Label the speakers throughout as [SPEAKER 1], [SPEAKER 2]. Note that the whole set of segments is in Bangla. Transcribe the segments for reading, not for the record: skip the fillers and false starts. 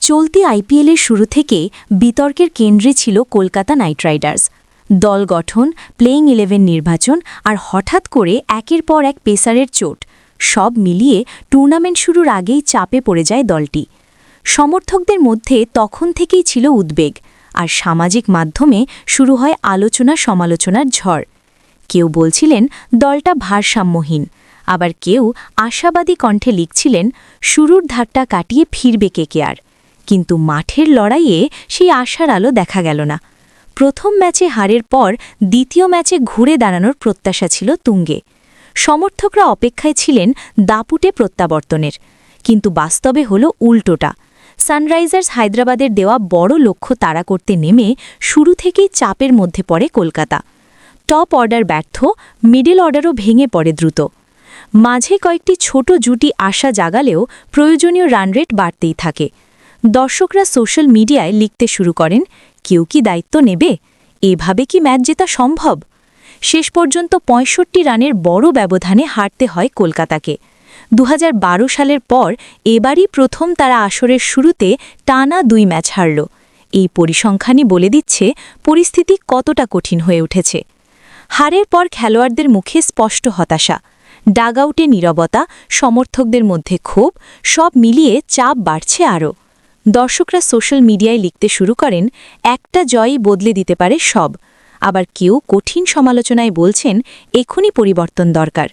[SPEAKER 1] চলতি আইপিএলের শুরু থেকে বিতর্কের কেন্দ্রে ছিল কলকাতা নাইট রাইডার্স। দল গঠন, প্লেইং 11 নির্বাচন আর হঠাৎ করে একের পর এক পেসারের চোট, সব মিলিয়ে টুর্নামেন্ট শুরুর আগেই চাপে পড়ে যায় দলটি। সমর্থকদের মধ্যে তখন থেকেই ছিল উদ্বেগ, আর সামাজিক মাধ্যমে শুরু হয় আলোচনা-সমালোচনার ঝড়। কেউ বলছিলেন দলটা ভারসাম্যহীন, আবার কেউ আশাবাদী কণ্ঠে লিখছিলেন শুরুর ধাক্কা কাটিয়ে ফিরবে কেকেআর। কিন্তু মাঠের লড়াইয়ে সেই আশার আলো দেখা গেল না। প্রথম ম্যাচে হারের পর দ্বিতীয় ম্যাচে ঘুরে দাঁড়ানোর প্রত্যাশা ছিল তুঙ্গে। সমর্থকরা অপেক্ষায় ছিলেন দাপুটে প্রত্যাবর্তনের, কিন্তু বাস্তবে হল উল্টোটা। সানরাইজার্স হায়দ্রাবাদের দেওয়া বড় লক্ষ্য তাড়া করতে নেমে শুরু থেকেই চাপের মধ্যে পড়ে কলকাতা। টপ অর্ডার ব্যর্থ, মিডল অর্ডারও ভেঙে পড়ে দ্রুত। মাঝে কয়েকটি ছোট জুটি আশা জাগালেও প্রয়োজনীয় রানরেট বাড়তেই থাকে। দর্শকরা সোশ্যাল মিডিয়ায় লিখতে শুরু করেন, কেউ কি দায়িত্ব নেবে? এভাবে কি ম্যাচ জেতা সম্ভব? শেষ পর্যন্ত ৬৫ রানের বড় ব্যবধানে হারতে হয় কলকাতাকে। ২০১২ সালের পর এবারই প্রথম তারা আসরের শুরুতে টানা ২ ম্যাচ হারল। এই পরিসংখ্যানই বলে দিচ্ছে পরিস্থিতি কতটা কঠিন হয়ে উঠেছে। হারের পর খেলোয়াড়দের মুখে স্পষ্ট হতাশা, ডাগআউটে নীরবতা, সমর্থকদের মধ্যে ক্ষোভ, সব মিলিয়ে চাপ বাড়ছে আরও। দর্শকরা সোশ্যাল মিডিয়ায় লিখতে শুরু করেন, একটা জয়ই বদলে দিতে পারে সব। আবার কেউ কঠিন সমালোচনায় বলছেন এখনই পরিবর্তন দরকার।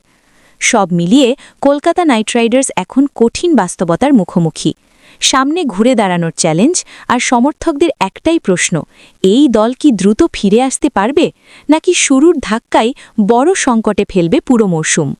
[SPEAKER 1] সব মিলিয়ে কলকাতা নাইট রাইডার্স এখন কঠিন বাস্তবতার মুখোমুখি। সামনে ঘুরে দাঁড়ানোর চ্যালেঞ্জ, আর সমর্থকদের একটাই প্রশ্ন, এই দল কি দ্রুত ফিরে আসতে পারবে, নাকি শুরুর ধাক্কায় বড় সংকটে ফেলবে পুরো মরশুম?